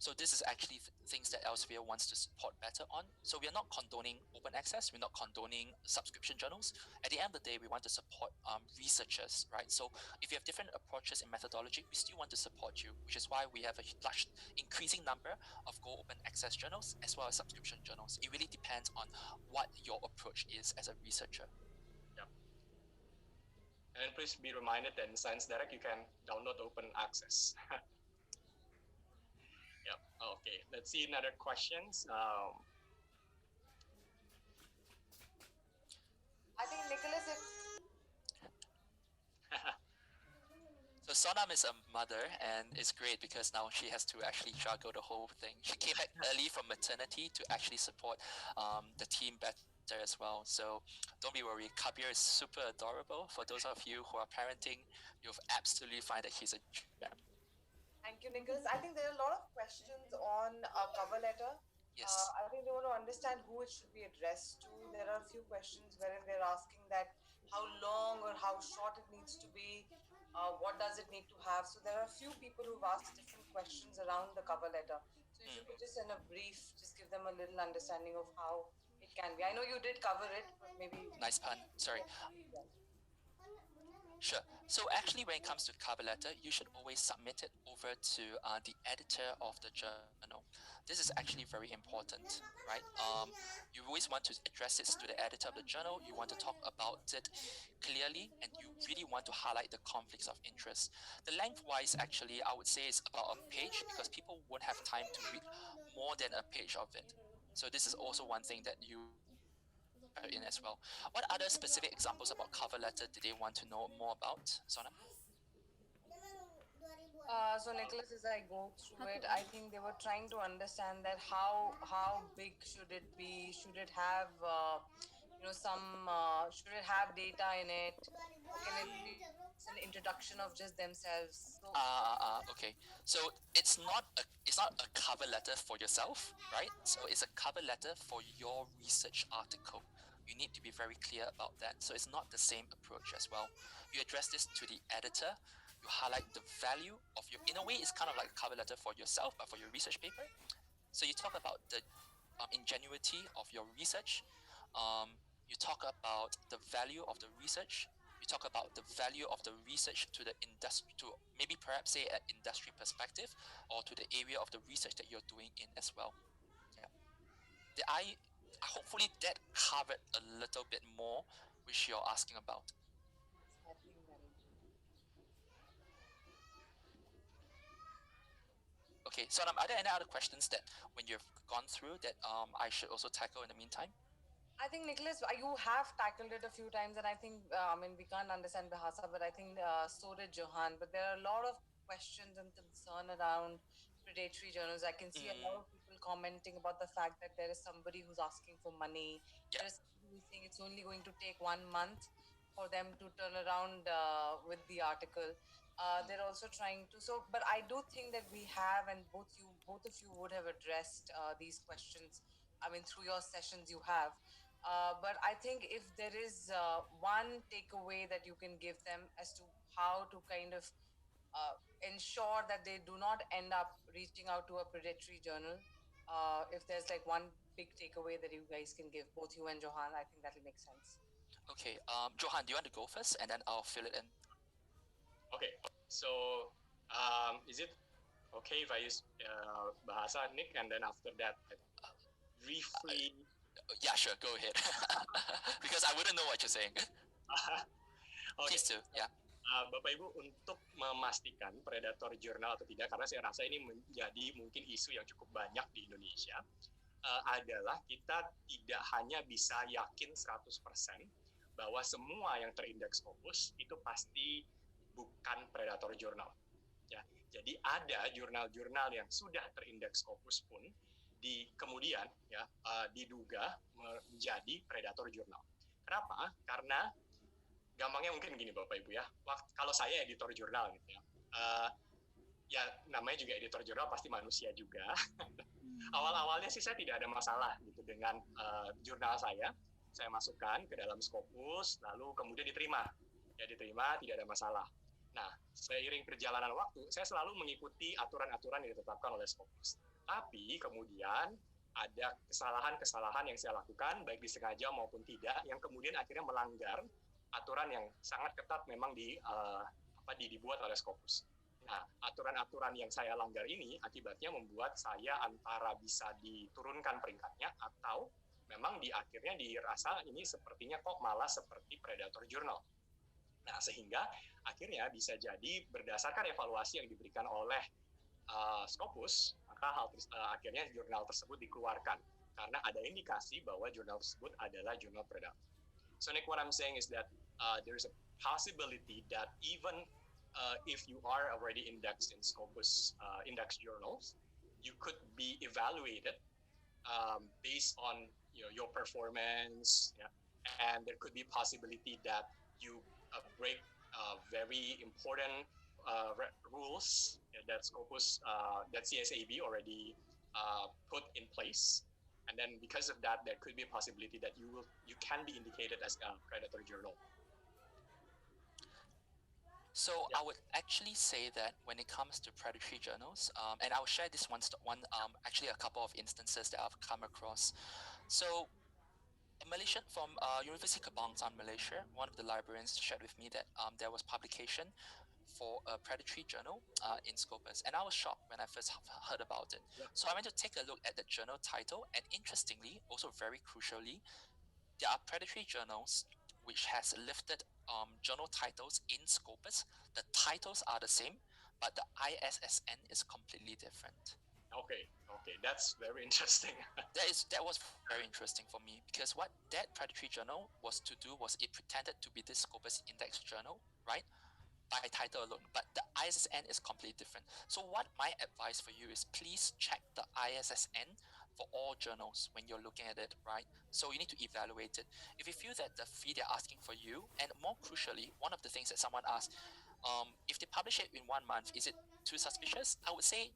So this is actually things that Elsevier wants to support better on. So we are not condoning open access. We're not condoning subscription journals. At the end of the day, we want to support researchers, right? So if you have different approaches in methodology, we still want to support you, which is why we have a large increasing number of Go Open Access journals as well as subscription journals. It really depends on what your approach is as a researcher. Yeah. And please be reminded that in Science Direct, you can download open access. Yep. Okay. Let's see another questions. I think Nicholas, So Sonam is a mother, and it's great because now she has to actually juggle the whole thing. She came back early from maternity to actually support the team better as well. So don't be worried. Kabir is super adorable. For those of you who are parenting, you'll absolutely find that he's a gem. thank you, Nicholas. I think there are a lot of questions on a cover letter. Yes. I think they want to understand who it should be addressed to. There are a few questions wherein they're asking that how long or how short it needs to be, what does it need to have. So there are a few people who've asked different questions around the cover letter. So if you could just in a brief, just give them a little understanding of how it can be. I know you did cover it, but maybe Nice pun. Sorry. Sure. So actually, when it comes to cover letter, you should always submit it over to the editor of the journal. This is actually very important, right? You always want to address it to the editor of the journal. You want to talk about it clearly, and you really want to highlight the conflicts of interest. The length-wise, actually, I would say is about a page because people won't have time to read more than a page of it. So this is also one thing that you in as well. What other specific examples about cover letter do they want to know more about, Sona? So Nicholas, as I go through it, I think they were trying to understand that how big should it be? Should it have should it have data in it? Or can it be just an introduction of just themselves? So Okay. So it's not a cover letter for yourself, right? So it's a cover letter for your research article. You need to be very clear about that. So it's not the same approach as well. You address this to the editor. You highlight the value of your. In a way, it's kind of like a cover letter for yourself, but for your research paper. So you talk about the ingenuity of your research. You talk about the value of the research. You talk about the value of the research to the industry, to maybe perhaps say an industry perspective, or to the area of the research that you're doing in as well. Yeah. Hopefully that covered a little bit more, which you're asking about. I think that will do. Okay, so are there any other questions that when you've gone through that I should also tackle in the meantime? I think Nicholas, you have tackled it a few times, and I think we can't understand Bahasa, but I think so did Johan. But there are a lot of questions and concern around predatory journals. I can see a lot of people commenting about the fact that there is somebody who's asking for money. Yeah. There is somebody who's saying it's only going to take 1 month for them to turn around with the article. They're also trying to. So, but I do think that we have, and both of you would have addressed these questions. I mean, through your sessions, you have. But I think if there is one takeaway that you can give them as to how to kind of ensure that they do not end up reaching out to a predatory journal, if there's like one big takeaway that you guys can give, both you and Johan, I think that'll make sense. Okay, Johan, do you want to go first, and then I'll fill it in? Okay, so is it okay if I use bahasa Nick, and then after that briefly? Yeah, sure, go ahead. Because I wouldn't know what you're saying. Okay. Please do, yeah. Bapak Ibu, untuk memastikan predator jurnal atau tidak, karena saya rasa ini menjadi mungkin isu yang cukup banyak di Indonesia, adalah kita tidak hanya bisa yakin 100% bahwa semua yang terindeks Scopus itu pasti bukan predator jurnal. Ya, jadi ada jurnal-jurnal yang sudah terindeks Scopus pun kemudian ya diduga menjadi predator jurnal. Kenapa? Karena gampangnya mungkin begini Bapak Ibu ya. Kalau saya editor jurnal gitu ya. Ya namanya juga editor jurnal pasti manusia juga. Awal-awalnya sih saya tidak ada masalah gitu dengan jurnal saya. Saya masukkan ke dalam Scopus, lalu kemudian diterima. Ya diterima, tidak ada masalah. Nah, seiring perjalanan waktu, saya selalu mengikuti aturan-aturan yang ditetapkan oleh Scopus. Tapi kemudian ada kesalahan-kesalahan yang saya lakukan, baik disengaja maupun tidak, yang kemudian akhirnya melanggar aturan yang sangat ketat memang dibuat oleh Scopus. Nah, aturan-aturan yang saya langgar ini akibatnya membuat saya antara bisa diturunkan peringkatnya atau memang di akhirnya dirasa ini sepertinya kok malah seperti predator journal. Nah, sehingga akhirnya bisa jadi berdasarkan evaluasi yang diberikan oleh Scopus, maka akhirnya jurnal tersebut dikeluarkan karena ada indikasi bahwa jurnal tersebut adalah jurnal predator. So Nick, what I'm saying is that there's a possibility that even if you are already indexed in Scopus index journals, you could be evaluated based on your performance, yeah? And there could be possibility that you break very important rules that Scopus, that CSAB already put in place. And then because of that, there could be a possibility that you can be indicated as a predator journal. So yeah. I would actually say that when it comes to predatory journals, and I'll share this actually a couple of instances that I've come across. So in Malaysia, from University Kebangsaan, Malaysia, one of the librarians shared with me that there was publication for a predatory journal in Scopus, and I was shocked when I first heard about it. Yeah. So I went to take a look at the journal title, and interestingly, also very crucially, there are predatory journals which has lifted journal titles in Scopus. The titles are the same, but the ISSN is completely different. Okay, that's very interesting. That was very interesting for me, because what that predatory journal was to do was it pretended to be this Scopus index journal, right? By title alone, but the ISSN is completely different. So what my advice for you is, please check the ISSN for all journals when you're looking at it, right? So you need to evaluate it. If you feel that the fee they're asking for you, and more crucially, one of the things that someone asked, if they publish it in 1 month, is it too suspicious? I would say,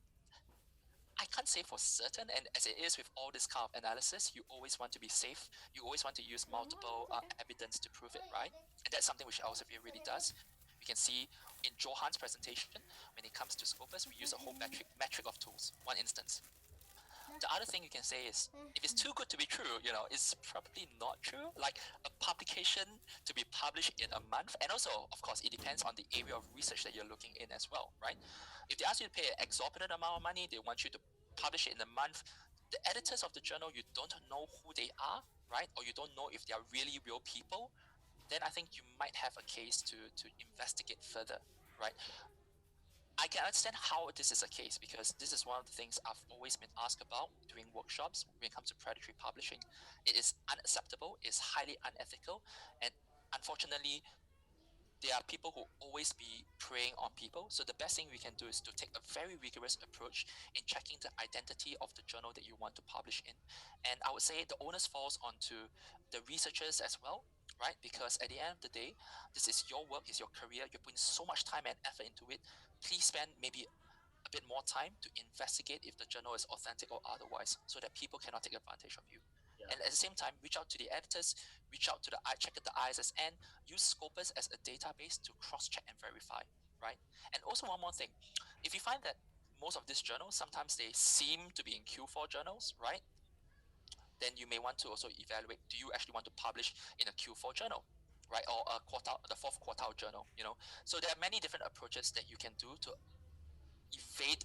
I can't say for certain, and as it is with all this kind of analysis, you always want to be safe. You always want to use multiple evidence to prove it, right? And that's something which Elsevier really does. You can see in Johan's presentation, when it comes to Scopus, we use a whole metric of tools, one instance. The other thing you can say is, if it's too good to be true, it's probably not true. Like a publication to be published in a month, and also, of course, it depends on the area of research that you're looking in as well, right? If they ask you to pay an exorbitant amount of money, they want you to publish it in a month. The editors of the journal, you don't know who they are, right? Or you don't know if they are really real people. Then I think you might have a case to investigate further, right? I can understand how this is a case, because this is one of the things I've always been asked about during workshops when it comes to predatory publishing. It is unacceptable, it's highly unethical, and unfortunately, there are people who always be preying on people. So the best thing we can do is to take a very rigorous approach in checking the identity of the journal that you want to publish in. And I would say the onus falls onto the researchers as well, right? Because at the end of the day, this is your work, it's your career, you're putting so much time and effort into it. Please spend maybe a bit more time to investigate if the journal is authentic or otherwise, so that people cannot take advantage of you. Yeah. And at the same time, reach out to the editors, reach out to check the ISSN, use Scopus as a database to cross-check and verify, right? And also one more thing, if you find that most of these journals, sometimes they seem to be in Q4 journals, right? Then you may want to also evaluate, do you actually want to publish in a Q4 journal, right? Or the fourth quartile journal, So there are many different approaches that you can do to evade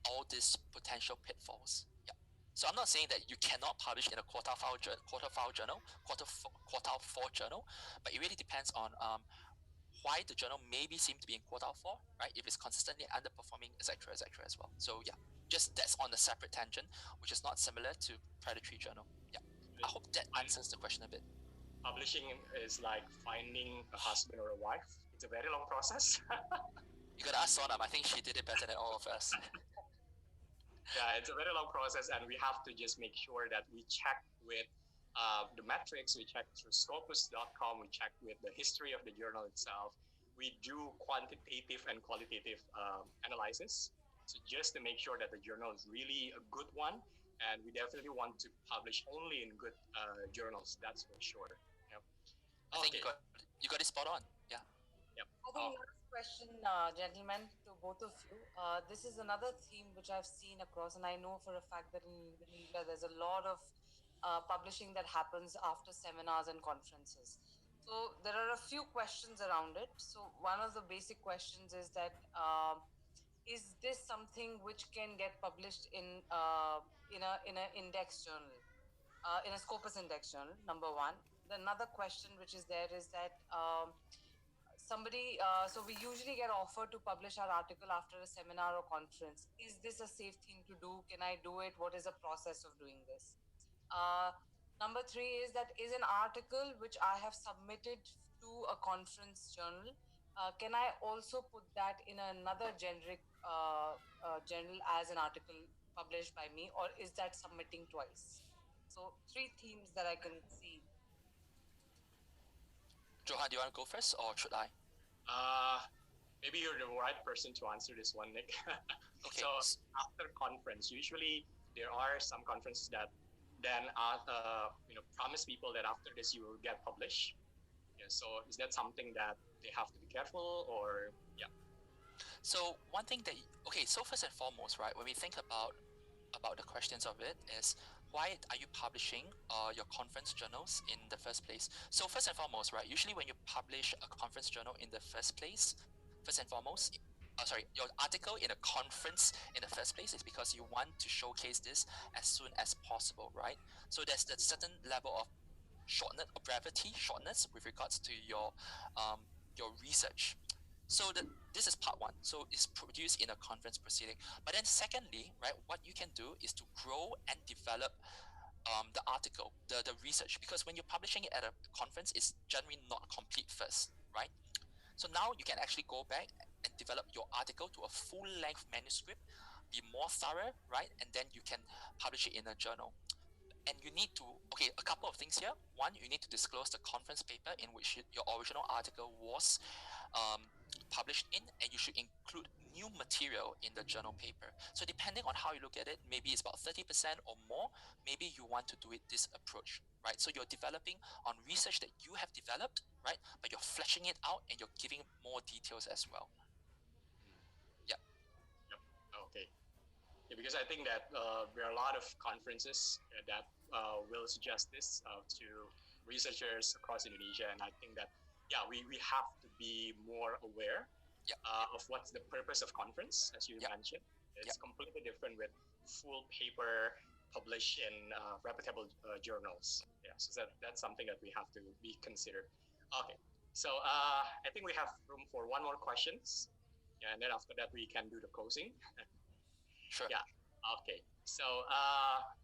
all these potential pitfalls. Yeah. So I'm not saying that you cannot publish in a quartile journal, quartile 4 journal, but it really depends on why the journal maybe seem to be in quartile 4, right? If it's consistently underperforming, etc., as well. So yeah, just that's on a separate tangent, which is not similar to predatory journal. Yeah. I hope that answers the question a bit. Publishing is like finding a husband or a wife. It's a very long process. You gotta ask Sonam. I think she did it better than all of us. Yeah, it's a very long process, and we have to just make sure that we check with the metrics, we check through Scopus.com, we check with the history of the journal itself. We do quantitative and qualitative analysis, so just to make sure that the journal is really a good one, and we definitely want to publish only in good journals. That's for sure. Yep. I think you got it spot on. Yeah. Yep. I think last question, gentlemen, to both of you. This is another theme which I've seen across, and I know for a fact that in Indonesia there's a lot of publishing that happens after seminars and conferences. So there are a few questions around it. So one of the basic questions is that is this something which can get published in a index journal, in a Scopus index journal? Number one. Another question which is there is that so we usually get offered to publish our article after a seminar or conference. Is this a safe thing to do? Can I do it? What is the process of doing this? Number three is that is an article which I have submitted to a conference journal, can I also put that in another generic journal as an article published by me, or is that submitting twice? So three themes that I can see. Johan, do you want to go first, or should I? Maybe you're the right person to answer this one, Nick. Okay. So after conference, usually there are some conferences that then promise people that after this you will get published. Yeah, so is that something that they have to be careful, or yeah? So one thing that so first and foremost, right, when we think about the questions of it is, why are you publishing your conference journals in the first place? So first and foremost, right, usually when you publish a conference journal in the first place, your article in a conference in the first place is because you want to showcase this as soon as possible, right? So there's a certain level of shortness with regards to your research. So this is part one. So it's produced in a conference proceeding. But then secondly, right, what you can do is to grow and develop the article, the research, because when you're publishing it at a conference, it's generally not complete first, right? So now you can actually go back and develop your article to a full-length manuscript, be more thorough, right? And then you can publish it in a journal. And you need to, a couple of things here. One, you need to disclose the conference paper in which your original article was published in, and you should include new material in the journal paper. So depending on how you look at it, maybe it's about 30% or more, maybe you want to do it this approach, right? So you're developing on research that you have developed, right? But you're fleshing it out and you're giving more details as well. Yeah. Yep. Okay. Yeah, because I think that there are a lot of conferences that will suggest this to researchers across Indonesia, and I think that we have to be more aware of what's the purpose of conference, as you mentioned. It's completely different with full paper published in reputable journals. Yeah, so that's something that we have to be considered. Okay, so I think we have room for one more questions, and then after that we can do the closing. Sure. Yeah. Okay. So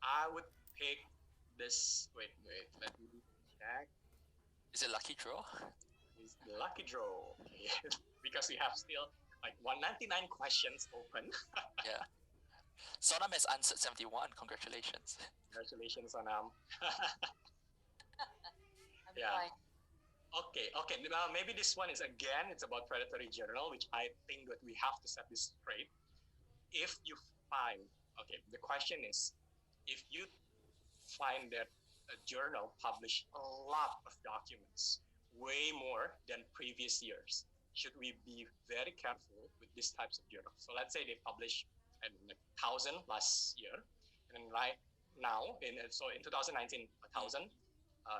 I would pick this. Wait. Let me check. Is it lucky draw? is the lucky draw. Because we have still like 199 questions open. Yeah. Sonam has answered 71. Congratulations. Congratulations, Sonam. I'm Yeah. fine. Okay. Maybe this one is again, it's about predatory journal, which I think that we have to set this straight. If you find, the question is, if you find that a journal published a lot of documents, way more than previous years, should we be very careful with these types of journals? So let's say they published 1,000 last year, and then right now, in 2019, 1,000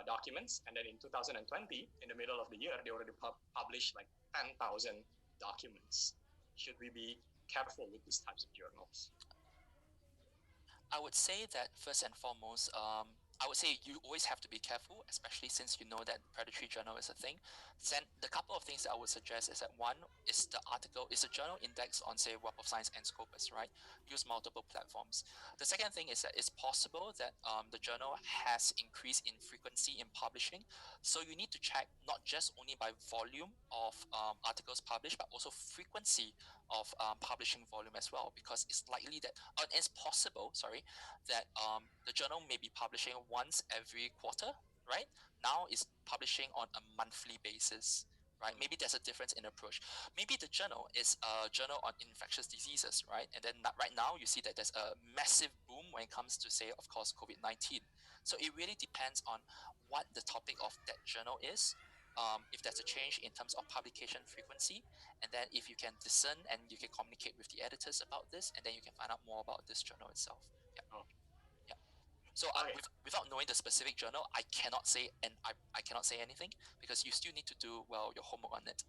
documents, and then in 2020, in the middle of the year, they already published like 10,000 documents. Should we be careful with these types of journals? I would say that first and foremost, I would say you always have to be careful, especially since you know that predatory journal is a thing. Then the couple of things that I would suggest is that one is the journal index on, say, Web of Science and Scopus, right? Use multiple platforms. The second thing is that it's possible that the journal has increased in frequency in publishing. So you need to check not just only by volume of articles published, but also frequency of publishing volume as well, because it's likely that it's possible, that the journal may be publishing once every quarter, right? Now it's publishing on a monthly basis, right? Maybe there's a difference in approach. Maybe the journal is a journal on infectious diseases, right? And then right now you see that there's a massive boom when it comes to, say, of course, COVID-19. So it really depends on what the topic of that journal is. If there's a change in terms of publication frequency, and then if you can discern and you can communicate with the editors about this, and then you can find out more about this journal itself. Yeah. Okay. Yeah. So without knowing the specific journal, I cannot say, and I cannot say anything, because you still need to do your homework on it.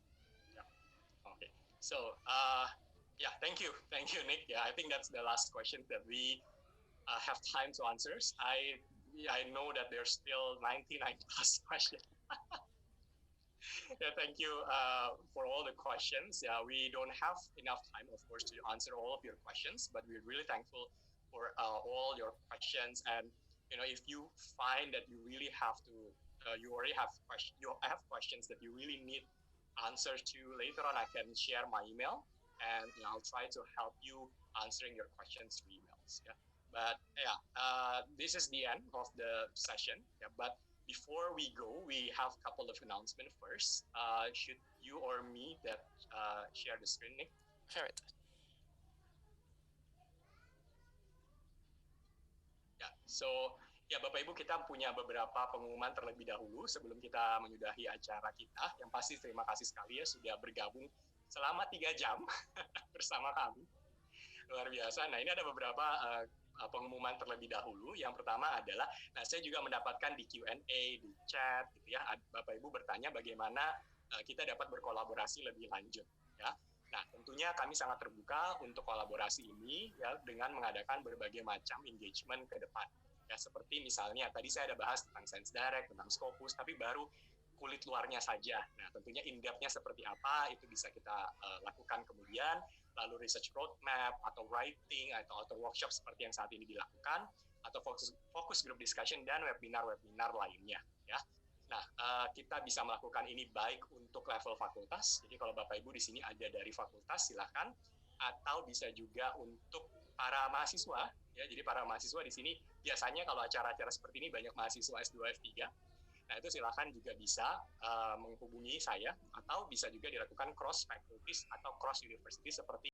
Yeah. Okay. So thank you, Nick. Yeah, I think that's the last question that we have time to answer. I know that there's still 99 plus questions. Yeah, thank you for all the questions. Yeah, we don't have enough time, of course, to answer all of your questions, but we're really thankful for all your questions. And if you find that you really have to, you already have questions, I have questions that you really need answers to, later on I can share my email, and I'll try to help you answering your questions through emails. Yeah, but this is the end of the session. Yeah, but before we go, we have a couple of announcements first. Should you or me that share the screen, Nick? Share it. Ya, Bapak Ibu, kita punya beberapa pengumuman terlebih dahulu sebelum kita menyudahi acara kita. Yang pasti terima kasih sekali ya sudah bergabung selama 3 jam bersama kami. Luar biasa. Nah, ini ada beberapa pengumuman terlebih dahulu. Yang pertama adalah, saya juga mendapatkan di Q&A, di chat, gitu ya, Bapak Ibu bertanya bagaimana kita dapat berkolaborasi lebih lanjut, ya. Nah, tentunya kami sangat terbuka untuk kolaborasi ini, ya, dengan mengadakan berbagai macam engagement ke depan. Ya, seperti misalnya tadi saya ada bahas tentang Science Direct, tentang Scopus, tapi baru kulit luarnya saja. Nah, tentunya in-depth-nya seperti apa, itu bisa kita lakukan kemudian. Lalu research roadmap, atau writing, atau workshop seperti yang saat ini dilakukan, atau focus group discussion, dan webinar-webinar lainnya. Ya. Nah, kita bisa melakukan ini baik untuk level fakultas, jadi kalau Bapak Ibu di sini ada dari fakultas, silakan, atau bisa juga untuk para mahasiswa, ya, jadi para mahasiswa di sini, biasanya kalau acara-acara seperti ini banyak mahasiswa S2, F3, nah itu silakan juga bisa menghubungi saya, atau bisa juga dilakukan cross faculties atau cross university seperti